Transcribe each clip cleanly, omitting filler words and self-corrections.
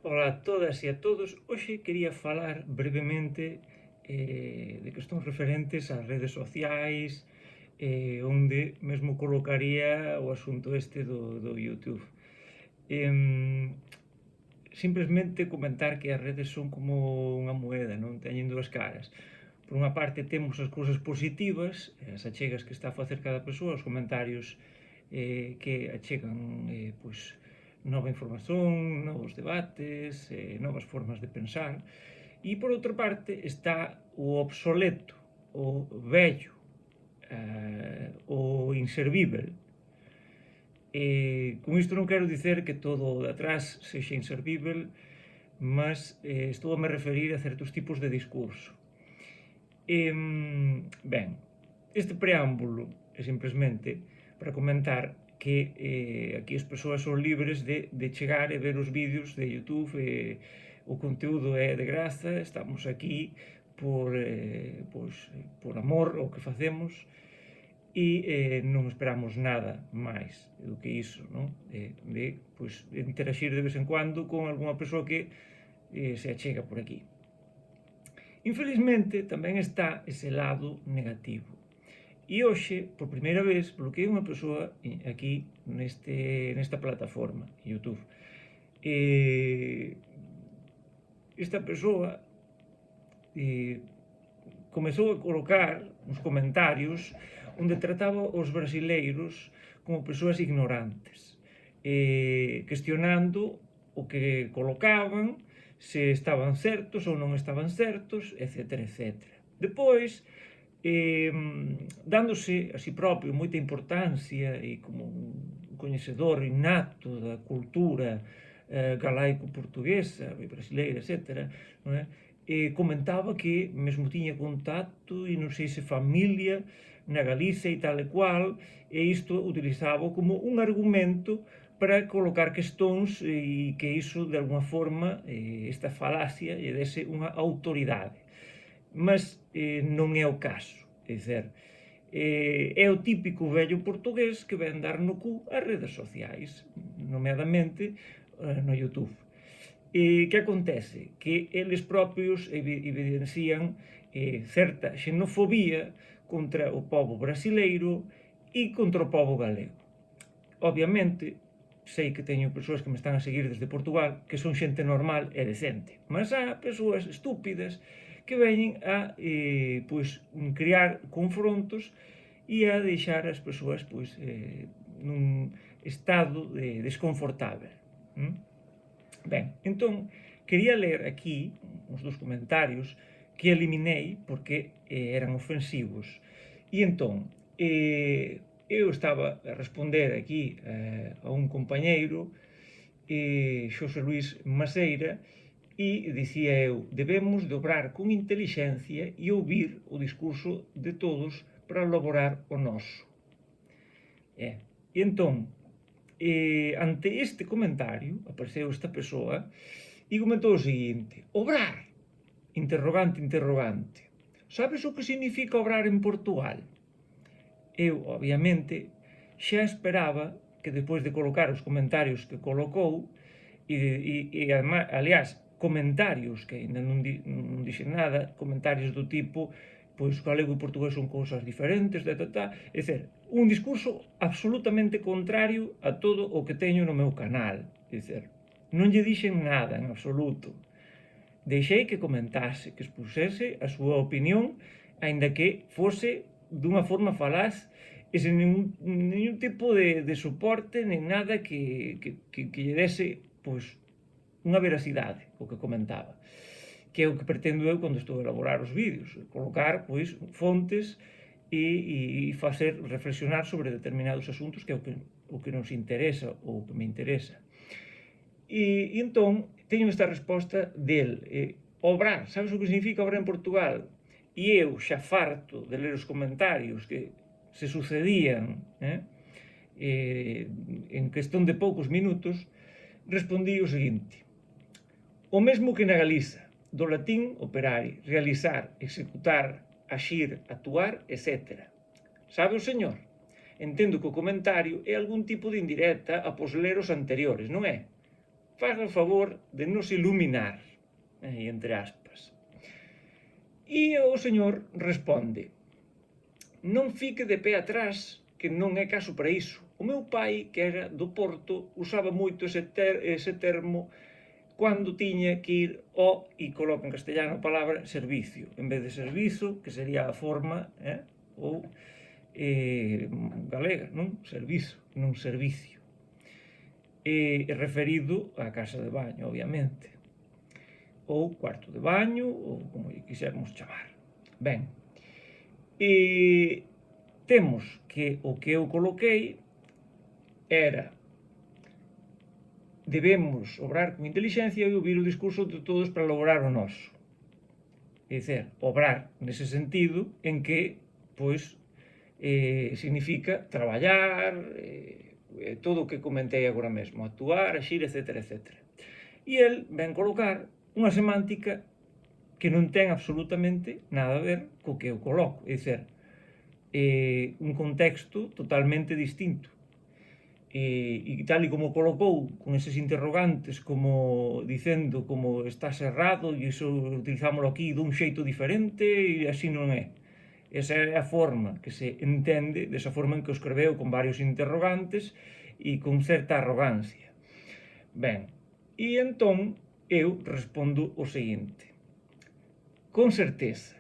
Ola a todas e a todos. Hoxe quería falar brevemente de cuestións referentes ás redes sociais, onde mesmo colocaría o asunto este do YouTube. Simplemente comentar que as redes son como unha moeda, non? Teñen dúas caras. Por unha parte temos as cousas positivas, as achegas que está a facer cada persoa, os comentarios que achegan pois, nova información, novos debates, novas formas de pensar. E por outra parte está o obsoleto, o vello, o inservível. Con isto non quero dicer que todo o de atrás sexa inservível, mas estou a me referir a certos tipos de discurso. Ben, este preámbulo é simplesmente para comentar que aquí as persoas son libres de chegar e ver os vídeos de YouTube, o conteúdo é de graza, estamos aquí por amor ao que facemos e non esperamos nada máis do que iso, non? De interagir de vez en cuando con algunha persoa que se achega por aquí. Infelizmente, tamén está ese lado negativo. E hoxe, por primeira vez, bloqueei unha persoa aquí nesta plataforma, YouTube. Esta persoa comezou a colocar uns comentarios onde trataba os brasileiros como persoas ignorantes, cuestionando o que colocaban, se estaban certos ou non estaban certos, etc. Depois, dándose a si propio moita importancia e como un coñecedor innato da cultura galaico-portuguesa e brasileira, etc., non é? Comentaba que mesmo tiña contacto e non sei se familia na Galicia e tal e cual, e isto utilizaba como un argumento para colocar cuestións e que iso, de alguma forma, esta falacia lle dese unha autoridade. Mas non é o caso. É dizer, é o típico vello portugués que ven dar no cu ás redes sociais, nomeadamente no YouTube. Que acontece? Que eles propios evidencian certa xenofobía contra o pobo brasileiro e contra o pobo galego. Obviamente, sei que teño persoas que me están a seguir desde Portugal que son xente normal e decente, mas há persoas estúpidas que veñen a crear confrontos e a deixar as persoas nun estado desconfortável. Ben, entón, quería ler aquí uns dos comentarios que eliminei porque eran ofensivos. E entón, eu estaba a responder aquí a un compañeiro, Xosé Luís Maceira, e dicía eu, debemos de obrar con intelixencia e ouvir o discurso de todos para elaborar o noso. E entón, ante este comentario, apareceu esta persoa e comentou o seguinte: obrar, interrogante, interrogante. Sabes o que significa obrar en Portugal? Eu, obviamente, xa esperaba que despois de colocar os comentarios que colocou, aliás, comentarios que ainda non dixen nada, comentarios do tipo pois galego e portugués son cousas diferentes, é dicir, un discurso absolutamente contrario a todo o que teño no meu canal. É dicir, non lle dixen nada en absoluto. Deixei que comentase, que expusese a súa opinión, aínda que fose dunha forma falaz e sen ningún tipo de soporte, nin nada que lle dese pois unha veracidade o que comentaba, que é o que pretendo eu cando estou a elaborar os vídeos, colocar pois fontes e facer reflexionar sobre determinados asuntos que é o que nos interesa ou o que me interesa. E entón, teño esta resposta del, obrar, sabes o que significa obrar en Portugal? E eu, xa farto de ler os comentarios que se sucedían en cuestión de poucos minutos, respondí o seguinte: o mesmo que na Galiza, do latín operare, realizar, executar, axir, actuar, etc. Sabe o señor? Entendo que o comentario é algún tipo de indirecta após ler os anteriores, non é? faga o favor de nos iluminar, entre aspas. E o señor responde: non fique de pé atrás, que non é caso para iso. O meu pai, que era do Porto, usaba moito ese termo cando tiña que ir ao, e coloca en castellano a palabra, servicio. En vez de servizo, que sería a forma, ou galega, non? Servizo, non servicio. Referido á casa de baño, obviamente. Ou cuarto de baño, ou como lle quixéramos chamar. Ben, temos que o que eu coloquei era: debemos obrar con intelixencia e ouvir o discurso de todos para lograr o noso. É dizer, obrar nese sentido en que, pois, significa traballar, todo o que comentei agora mesmo, actuar, axir, etc. E el ven colocar unha semántica que non ten absolutamente nada a ver co que eu coloco, é dizer, un contexto totalmente distinto. E tal e como colocou, con eses interrogantes, como dicendo como estás errado e iso utilizámoslo aquí dun xeito diferente e así non é. Esa é a forma que se entende, desa forma en que o escreveu, con varios interrogantes e con certa arrogancia. Ben, e entón eu respondo o seguinte: con certeza,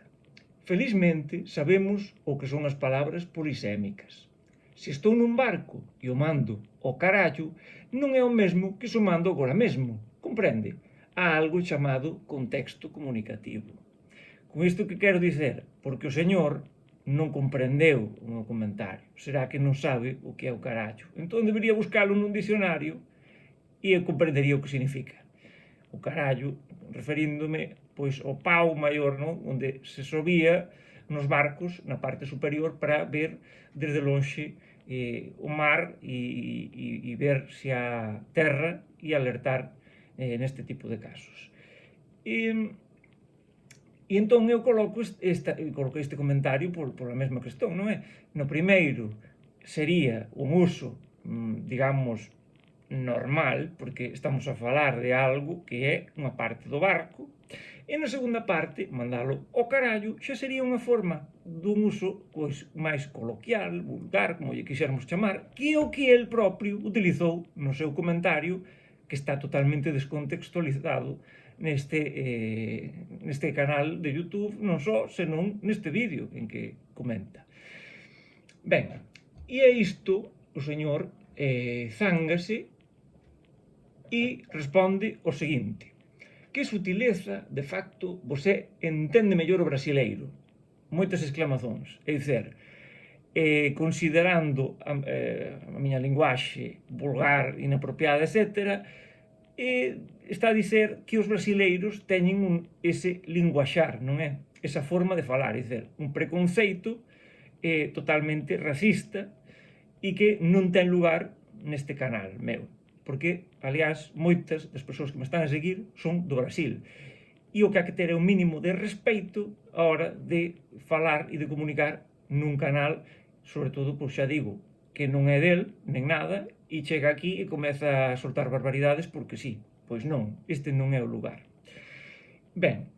felizmente sabemos o que son as palabras polisémicas. Se estou nun barco e o mando ao carallo, non é o mesmo que se o mando agora mesmo, comprende? Há algo chamado contexto comunicativo. Con isto que quero dicer? Porque o señor non comprendeu o meu comentario. Será que non sabe o que é o carallo? Entón debería buscalo nun dicionario e eu comprendería o que significa. O carallo, referíndome pois ao pau maior, non? Onde se sobía nos barcos na parte superior para ver desde lonxe o mar e ver se a terra e alertar neste tipo de casos. E entón eu coloquei este comentario pola mesma cuestión, non é? No primeiro sería un uso, digamos, normal, porque estamos a falar de algo que é unha parte do barco, e na segunda parte, mandalo ao carallo, xa sería unha forma dun uso pois máis coloquial, vulgar, como lle quixéramos chamar, que é o que el propio utilizou no seu comentario, que está totalmente descontextualizado neste canal de YouTube, non só, senón neste vídeo en que comenta. Ben, e a isto o señor zángase e responde o seguinte: que sutileza, de facto, você entende mellor o brasileiro. Moitas exclamacións. É dizer, considerando a miña linguaxe vulgar, inapropiada, etc., está a dizer que os brasileiros teñen ese linguaxar, non é? Esa forma de falar, é dizer, un preconceito totalmente racista e que non ten lugar neste canal meu. Porque, aliás, moitas das persoas que me están a seguir son do Brasil. E o que hai que ter é un mínimo de respeito a hora de falar e de comunicar nun canal, sobre todo, pois xa digo, que non é del, nen nada, e chega aquí e comeza a soltar barbaridades porque sí. Pois non, este non é o lugar. Ben,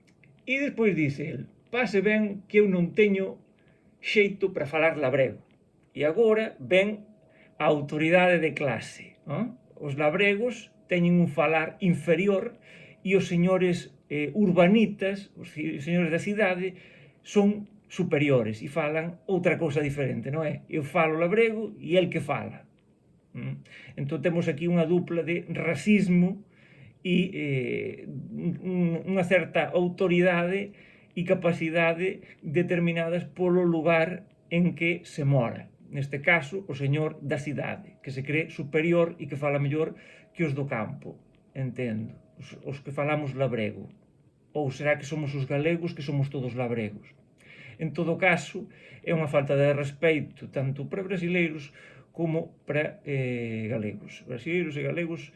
e despois dice el: pase ben que eu non teño xeito para falar labrego. E agora ven a autoridade de clase, non? Os labregos teñen un falar inferior e os señores urbanitas, os señores da cidade, son superiores e falan outra cousa diferente, non é? Eu falo labrego e el que fala. Entón temos aquí unha dupla de racismo e unha certa autoridade e capacidade determinadas polo lugar en que se mora. Neste caso, o señor da cidade, que se cree superior e que fala mellor que os do campo. Entendo. Os que falamos labrego. Ou será que somos os galegos que somos todos labregos? En todo caso, é unha falta de respeito tanto para brasileiros como para galegos. Brasileiros e galegos,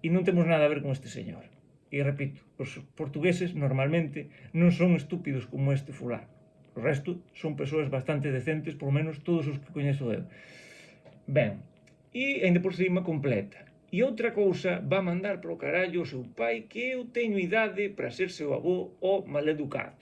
e non temos nada a ver con este señor. E repito, os portugueses normalmente non son estúpidos como este fulano. O resto son persoas bastante decentes, por lo menos todos os que coñezo eu. Ben, e ainda por cima completa. e outra cousa va mandar pro carallo o seu pai que eu teño idade para ser seu avó o maleducado.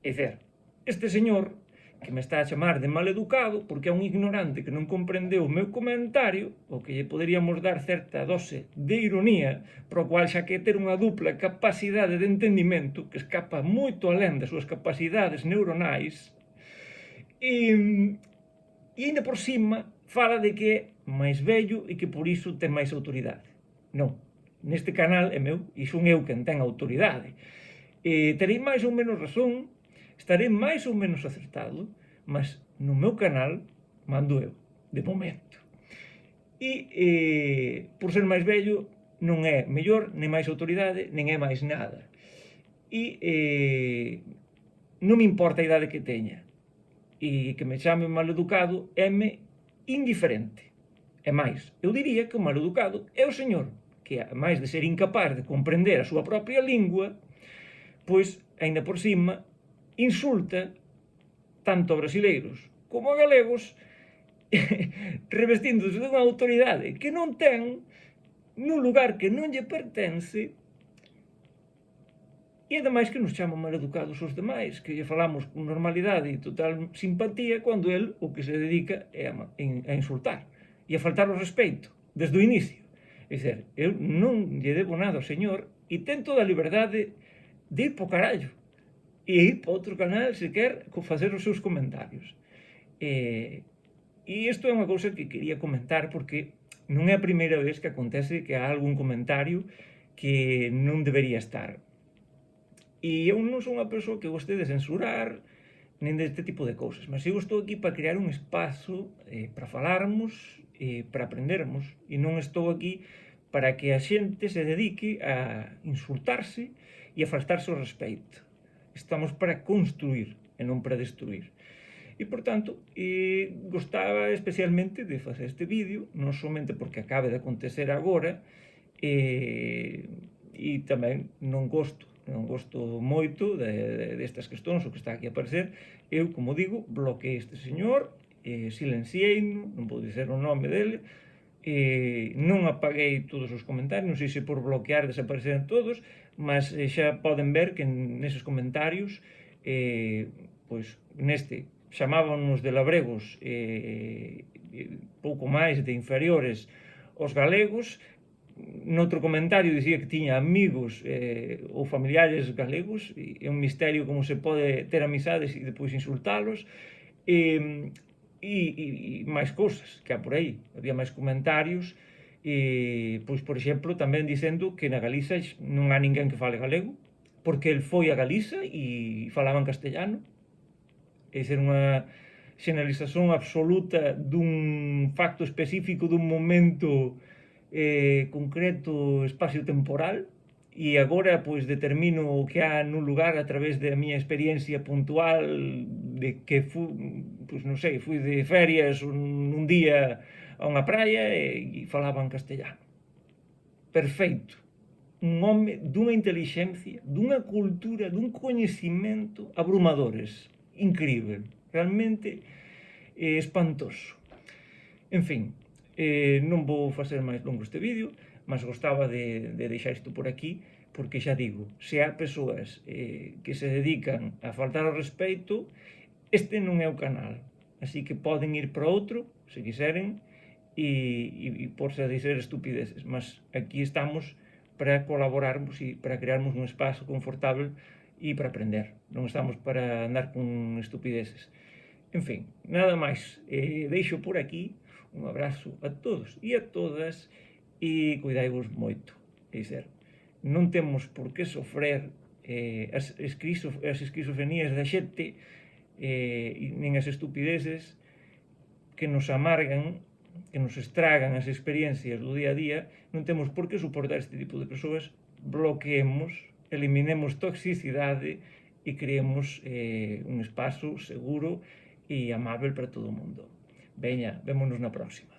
É dizer, este señor que me está a chamar de maleducado porque é un ignorante que non comprendeu o meu comentario, o que lle poderíamos dar certa dose de ironía, pro cual xa que ter unha dupla capacidade de entendimento que escapa moito alén das súas capacidades neuronais, e ainda por cima fala de que é máis vello e que por iso ten máis autoridade. Non, neste canal é meu e son eu quen ten autoridade. Terei máis ou menos razón, estarei máis ou menos acertado, mas no meu canal mando eu, de momento. E por ser máis vello non é mellor, nem máis autoridade, nen é máis nada. E non me importa a idade que teña. E que me chame maleducado é-me indiferente. E máis, eu diría que o maleducado é o señor que, a máis de ser incapaz de comprender a súa propia lingua, pois, aínda por cima, insulta tanto a brasileiros como a galegos revestíndose dunha autoridade que non ten nun lugar que non lle pertence e ademais que nos chaman maleducados os demais, que lle falamos con normalidade e total simpatía cando el o que se dedica é a insultar e a faltar o respeito desde o inicio. É dizer, eu non lle debo nada ao señor e ten toda a liberdade de ir po carallo e ir para outro canal se quer facer os seus comentarios. E isto é unha cousa que quería comentar porque non é a primeira vez que acontece que há algún comentario que non debería estar. E eu non son unha persoa que goste de censurar nen deste tipo de cousas, mas eu estou aquí para crear un espazo para falarmos, para aprendermos, e non estou aquí para que a xente se dedique a insultarse e a faltarse o respeito. Estamos para construir e non para destruir. E, por tanto, gostaba especialmente de facer este vídeo, non somente porque acabe de acontecer agora, e tamén non gosto moito destas questões, o que está aquí a aparecer. Eu, como digo, bloqueei este señor, silenciei-no, non vou dizer o nome dele, non apaguei todos os comentarios, non sei se por bloquear desapareceran todos, mas xa poden ver que neses comentarios, pois neste chamábanos de labregos pouco máis de inferiores aos galegos, noutro comentario dicía que tiña amigos ou familiares galegos, é un misterio como se pode ter amizades e depois insultalos, e máis cousas que há por aí. Había máis comentarios, pois, por exemplo, tamén dicendo que na Galiza non há ninguén que fale galego, porque el foi a Galiza e falaba en castellano. É ser unha xeneralización absoluta dun facto específico dun momento concreto espacio-temporal, e agora pois determino o que há nun lugar a través da miña experiencia puntual de que pois non sei, fui de ferias un día a unha praia e falaba en castellano. Perfeito. Un home dunha intelixencia, dunha cultura, dun coñecimento abrumadores. Incrível. Realmente espantoso. En fin, non vou facer máis longo este vídeo, mas gostaba de deixar isto por aquí, porque xa digo, se há persoas que se dedican a faltar ao respeito, este non é o canal, así que poden ir para outro, se quiseren, e porse a dizer estupideces, mas aquí estamos para colaborarmos e para crearmos un espazo confortable e para aprender, non estamos para andar con estupideces. En fin, nada máis, deixo por aquí, un abrazo a todos e a todas e cuidaivos moito. É dizer, non temos por que sofrer as esquizofrenías da xente nin as estupideces que nos amargan, que nos estragan as experiencias do día a día. Non temos por que suportar este tipo de persoas. Bloqueemos, eliminemos toxicidade e creemos un espazo seguro e amável para todo o mundo. Veña, vémonos na próxima.